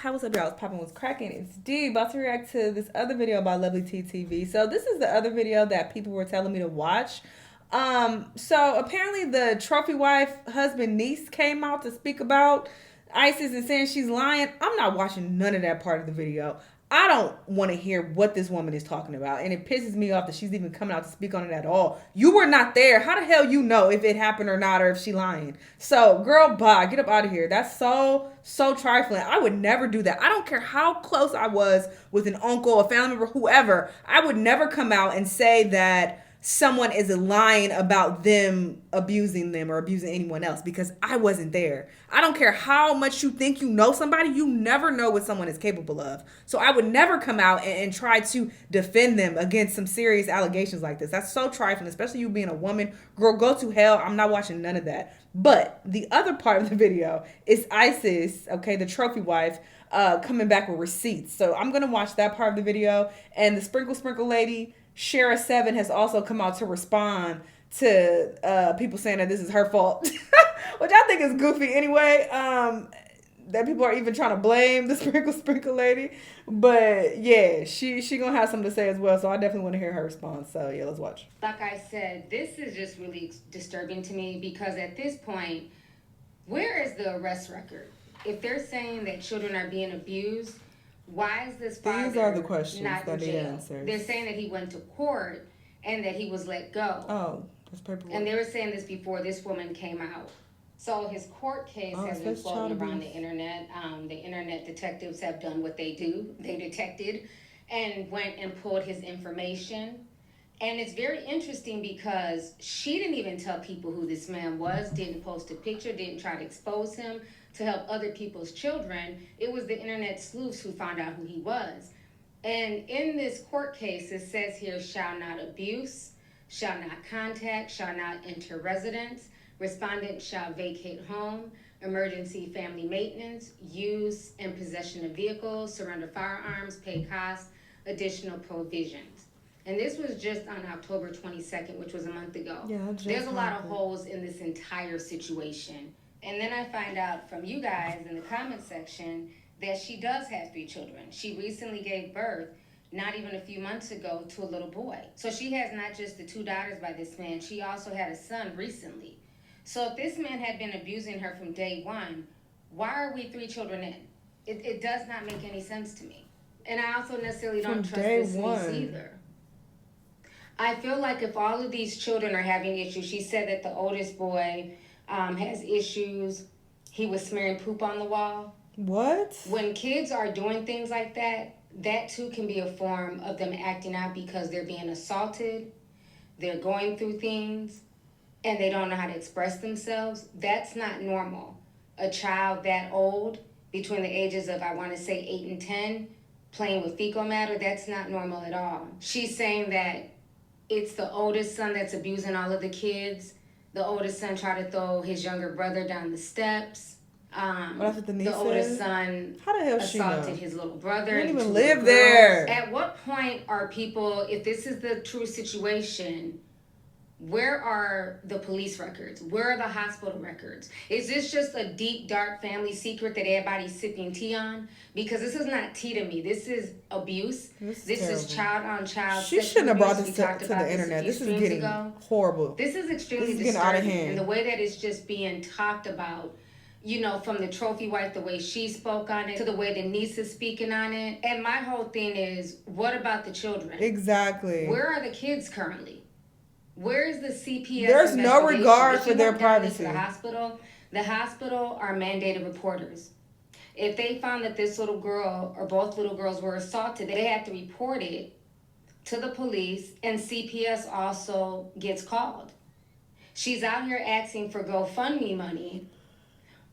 Hi, what's up, y'all? It's popping, what's cracking? It's D, about to react to this other video about Lovely TTV. So this is the other video that people were telling me to watch. So apparently the trophy wife, husband, niece came out to speak about Isis and saying she's lying. I'm not watching none of that part of the video. I don't want to hear what this woman is talking about, and it pisses me off that she's even coming out to speak on it at all. You were not there. How the hell you know if it happened or not, or if she lying? So, girl, bye. Get up out of here. That's so trifling. I would never do that. I don't care how close I was with an uncle, a family member, whoever. I would never come out and say that someone is lying about them abusing them or abusing anyone else, because I wasn't there. I don't care how much you think you know somebody, you never know what someone is capable of. So I would never come out and try to defend them against some serious allegations like this. That's so trifling, especially you being a woman. Girl, go to hell. I'm not watching none of that. But the other part of the video is Isis, okay, the trophy wife, coming back with receipts. So I'm going to watch that part of the video. And the Sprinkle lady, Shara 7, has also come out to respond to people saying that this is her fault, which I think is goofy anyway. That people are even trying to blame the Sprinkle lady, but yeah, she gonna have something to say as well. So I definitely want to hear her response. So yeah, let's watch. Like I said, this is just really disturbing to me, because at this point, where is the arrest record? If they're saying that children are being abused, why is this father These are the questions not that in need jail? answers. They're saying that he went to court and that he was let go. Oh, that's paperwork. And they were saying this before this woman came out. So his court case has been floating around the internet. The internet detectives have done what they do. They detected and went and pulled his information. And it's very interesting because she didn't even tell people who this man was, didn't post a picture, didn't try to expose him to help other people's children. It was the internet sleuths who found out who he was. And in this court case, it says here, shall not abuse, shall not contact, shall not enter residence, respondent shall vacate home, emergency family maintenance, use and possession of vehicles, surrender firearms, pay costs, additional provisions. And this was just on October 22nd, which was a month ago. Yeah, there's a lot of holes in this entire situation. And then I find out from you guys in the comment section that she does have 3 children. She recently gave birth, not even a few months ago, to a little boy. So she has not just the 2 daughters by this man, she also had a son recently. So if this man had been abusing her from day one, why are we 3 children in? It does not make any sense to me. And I also necessarily don't trust this niece either. I feel like if all of these children are having issues, she said that the oldest boy has issues. He was smearing poop on the wall. What? When kids are doing things like that, that too can be a form of them acting out because they're being assaulted, they're going through things, and they don't know how to express themselves. That's not normal. A child that old, between the ages of, I want to say 8 and 10, playing with fecal matter, that's not normal at all. She's saying that it's the oldest son that's abusing all of the kids. The oldest son tried to throw his younger brother down the steps. The oldest son assaulted his little brother. He didn't even live there. At what point are people, if this is the true situation, where are the police records? Where are the hospital records? Is this just a deep, dark family secret that everybody's sipping tea on? Because this is not tea to me. This is abuse. This is child-on-child. She shouldn't have brought this to the internet. This is getting horrible. This is extremely disturbing. Out of hand. And the way that it's just being talked about, you know, from the trophy wife, the way she spoke on it, to the way the niece is speaking on it. And my whole thing is, what about the children? Exactly. Where are the kids currently? Where is the CPS? There's no regard for their privacy. The hospital are mandated reporters. If they found that this little girl or both little girls were assaulted, they have to report it to the police, and CPS also gets called. She's out here asking for GoFundMe money,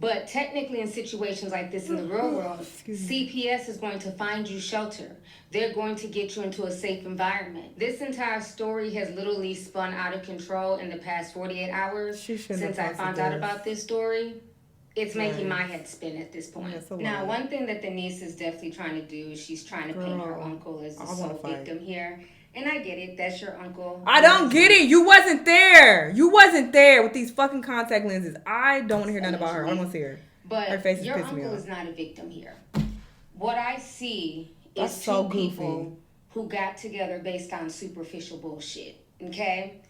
but technically in situations like this in the real world, CPS is going to find you shelter. They're going to get you into a safe environment. This entire story has literally spun out of control in the past 48 hours since I found out about this story. It's making my head spin at this point. Now, one thing that the niece is definitely trying to do is she's trying to paint her uncle as the sole victim here. And I get it. That's your uncle. I don't get it. You wasn't there. You wasn't there with these fucking contact lenses. I don't want to hear nothing about her. I don't want to see her. But her face your uncle is not a victim here. What I see That's is so two goofy. people who got together based on superficial bullshit. Okay?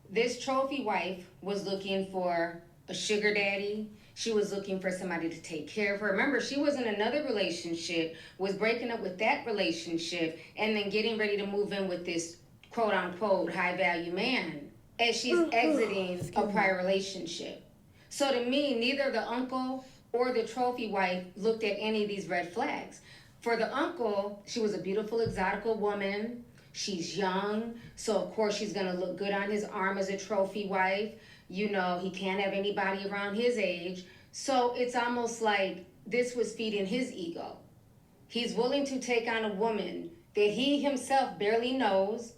This trophy wife was looking for a sugar daddy. She was looking for somebody to take care of her. Remember, she was in another relationship, was breaking up with that relationship, and then getting ready to move in with this quote unquote high value man as she's exiting a prior relationship. So to me, neither the uncle or the trophy wife looked at any of these red flags. For the uncle, she was a beautiful, exotical woman. She's young, so of course she's gonna look good on his arm as a trophy wife. You know, he can't have anybody around his age. So it's almost like this was feeding his ego. He's willing to take on a woman that he himself barely knows.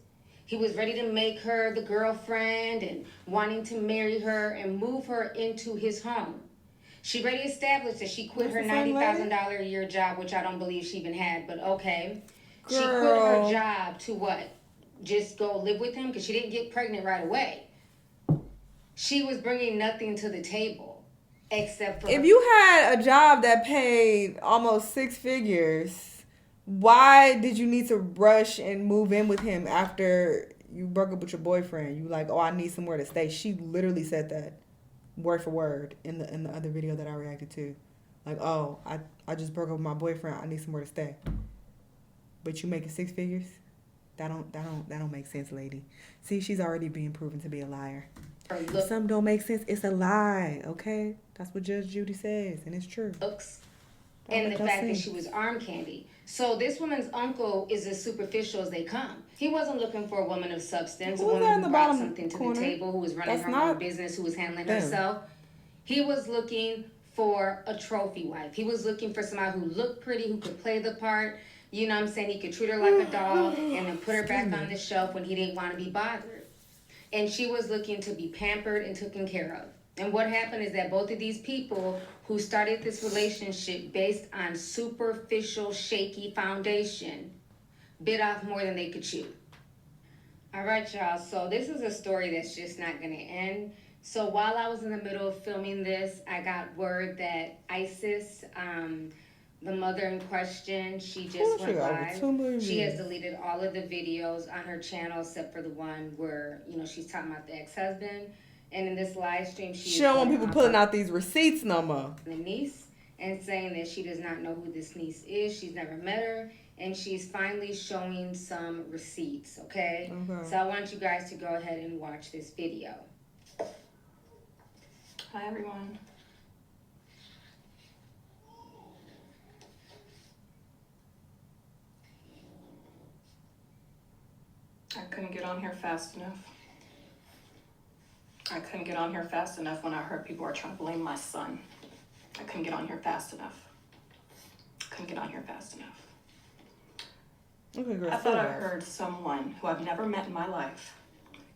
He was ready to make her the girlfriend and wanting to marry her and move her into his home. She already established that she quit her $90,000 a year job, which I don't believe she even had, but okay. Girl. She quit her job to what? Just go live with him? Because she didn't get pregnant right away. She was bringing nothing to the table except for... If you had a job that paid almost 6 figures, why did you need to rush and move in with him after you broke up with your boyfriend? You like, oh, I need somewhere to stay. She literally said that word for word in the other video that I reacted to. Like, oh, I just broke up with my boyfriend. I need somewhere to stay. But you making 6 figures? That don't make sense, lady. See, she's already being proven to be a liar. If something don't make sense, it's a lie, okay? That's what Judge Judy says, and it's true. Looks. And the fact that she was arm candy. So this woman's uncle is as superficial as they come. He wasn't looking for a woman of substance, a woman who brought something to the table, who was running her own business, who was handling herself. He was looking for a trophy wife. He was looking for somebody who looked pretty, who could play the part. You know what I'm saying? He could treat her like a doll and then put her back on the shelf when he didn't want to be bothered. And she was looking to be pampered and taken care of. And what happened is that both of these people who started this relationship based on superficial, shaky foundation bit off more than they could chew. All right, y'all. So this is a story that's just not going to end. So while I was in the middle of filming this, I got word that Isis, the mother in question, she just went live. She has deleted all of the videos on her channel except for the one where, you know, she's talking about the ex-husband. And in this live stream, she don't want people pulling out these receipts no more. The niece, and saying that she does not know who this niece is. She's never met her. And she's finally showing some receipts, okay? So I want you guys to go ahead and watch this video. Hi, everyone. I couldn't get on here fast enough. I couldn't get on here fast enough when I heard people are trying to blame my son. I couldn't get on here fast enough. Couldn't get on here fast enough. Okay, girl, I thought I heard someone who I've never met in my life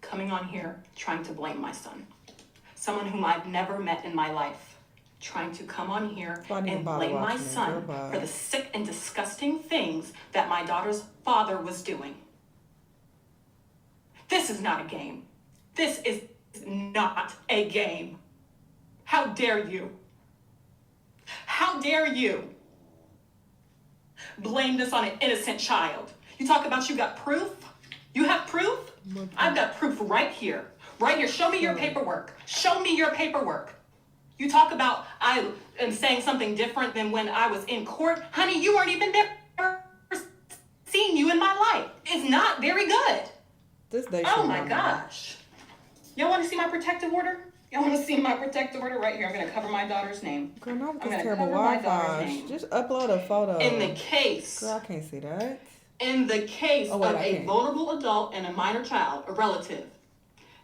coming on here trying to blame my son. Someone whom I've never met in my life trying to come on here and blame my son for the sick and disgusting things that my daughter's father was doing. This is not a game. This is not a game. How dare you? How dare you blame this on an innocent child? You talk about you got proof? You have proof? I've got proof right here. Right here. Show me your paperwork. Show me your paperwork. You talk about I am saying something different than when I was in court. Honey, you weren't even there. Seeing you in my life is not very good. Oh my gosh. Y'all want to see my protective order? Y'all want to see my protective order? Right here. I'm going to cover my daughter's name. Girl, not with this terrible Wi-Fi. Just upload a photo. In the case. Girl, I can't see that. In the case of a vulnerable adult and a minor child, a relative,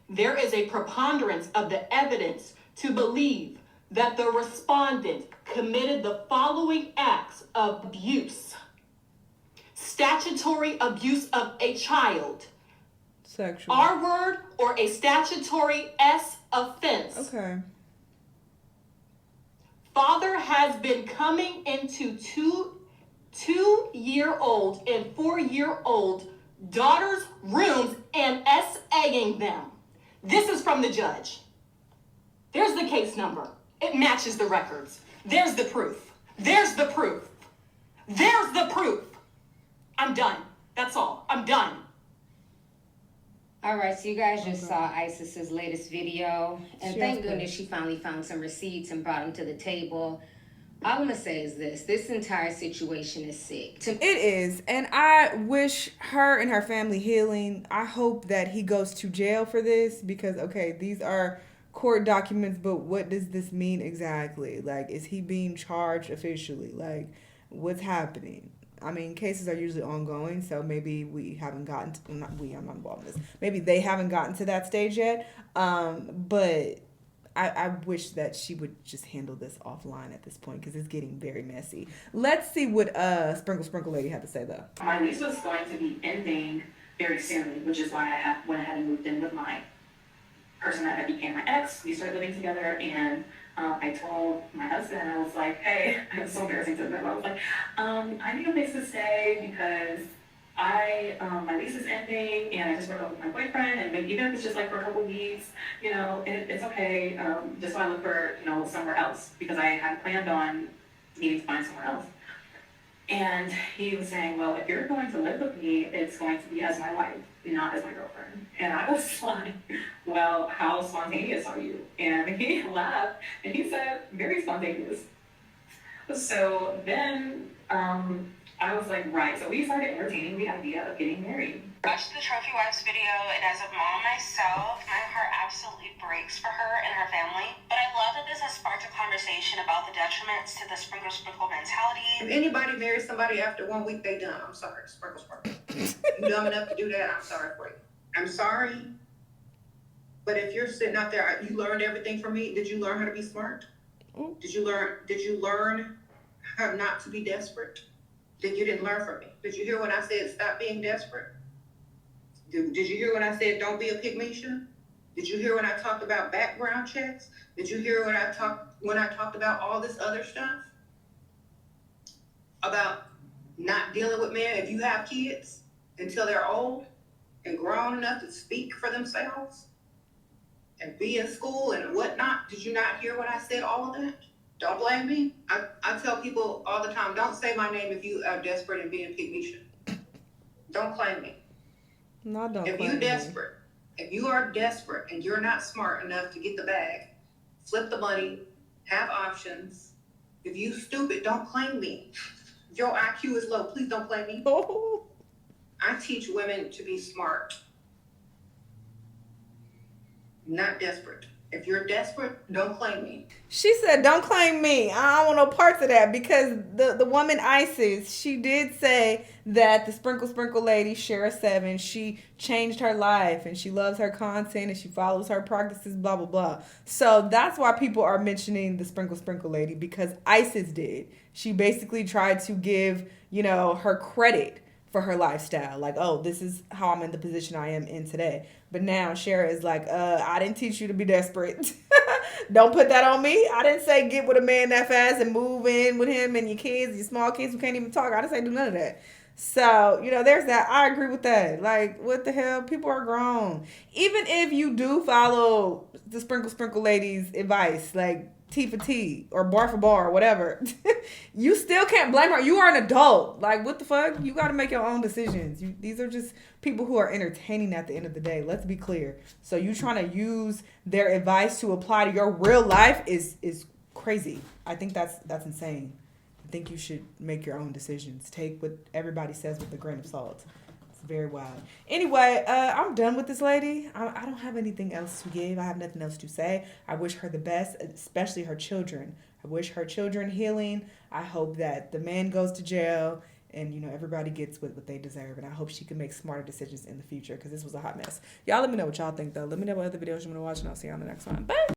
there is a preponderance of the evidence to believe that the respondent committed the following acts of abuse. Statutory abuse of a child. Sexual. R word or a statutory S offense. Okay. Father has been coming into two-year-old and 4-year-old daughters' rooms and SAing them. This is from the judge. There's the case number. It matches the records. There's the proof. There's the proof. There's the proof? I'm done. That's all. I'm done. All right, so you guys just saw Isis's latest video, and thank goodness she finally found some receipts and brought them to the table. All I'm gonna say is this entire situation is sick. It is, and I wish her and her family healing. I hope that he goes to jail for this because, okay, these are court documents, but what does this mean exactly? Like, is he being charged officially? Like, what's happening? I mean, cases are usually ongoing, so maybe we haven't gotten to, I'm not involved in this. Maybe they haven't gotten to that stage yet. But I wish that she would just handle this offline at this point because it's getting very messy. Let's see what Sprinkle Lady had to say though. My lease was going to be ending very soon, which is why I went ahead and moved in with my person that became my ex. We started living together, and I told my husband, I was like, hey, it's so embarrassing to admit, I was like, I need a place to stay because my lease is ending and I just broke up with my boyfriend, and maybe even if it's just like for a couple of weeks, you know, it's okay. Just so I look for, you know, somewhere else because I had planned on needing to find somewhere else. And he was saying, well, if you're going to live with me, it's going to be as my wife, not as my girlfriend. And I was like, well, how spontaneous are you? And he laughed and he said, very spontaneous. So then I was like, right. So we started entertaining the idea of getting married. Watched the Trophy Wives video, and as a mom myself, my heart absolutely breaks for her and her family. But I love that this has sparked a conversation about the detriments to the sprinkle mentality. If anybody marries somebody after 1 week, they done. I'm sorry, sprinkle. You dumb enough to do that, I'm sorry for you. I'm sorry. But if you're sitting out there, you learned everything from me. Did you learn how to be smart? Did you learn how not to be desperate? You didn't learn from me. Did you hear when I said stop being desperate? Did you hear when I said don't be a pygmalion? Did you hear when I talked about background checks? Did you hear when I talked about all this other stuff? About not dealing with men if you have kids until they're old and grown enough to speak for themselves and be in school and whatnot. Did you not hear when I said all of that? Don't blame me. I tell people all the time, don't say my name if you are desperate and being pygmalion. Don't claim me. No, don't. If you're desperate, if you are desperate and you're not smart enough to get the bag, flip the money, have options. If you stupid, don't claim me. If your IQ is low, please don't claim me. I teach women to be smart, not desperate. If you're desperate, don't claim me. She said, don't claim me. I don't want no parts of that because the woman Isis, she did say that the Sprinkle Lady, Shara 7, she changed her life and she loves her content and she follows her practices, blah, blah, blah. So that's why people are mentioning the Sprinkle Lady because Isis did. She basically tried to give, her credit for her lifestyle. Like, oh, this is how I'm in the position I am in today. But now Shara is like, I didn't teach you to be desperate. Don't put that on me. I didn't say get with a man that fast and move in with him and your kids, your small kids who can't even talk. I didn't say do none of that. So, there's that. I agree with that. Like, what the hell? People are grown. Even if you do follow the Sprinkle Lady's advice, like T for T or bar for bar or whatever, you still can't blame her. You are an adult. Like, what the fuck? You got to make your own decisions. These are just people who are entertaining at the end of the day. Let's be clear. So you trying to use their advice to apply to your real life is crazy. I think that's insane. I think you should make your own decisions. Take what everybody says with a grain of salt. It's very wild. Anyway, I'm done with this lady. I don't have anything else to give. I have nothing else to say. I wish her the best, especially her children. I wish her children healing. I hope that the man goes to jail and, everybody gets what they deserve. And I hope she can make smarter decisions in the future because this was a hot mess. Y'all let me know what y'all think, though. Let me know what other videos you want to watch, and I'll see you on the next one. Bye.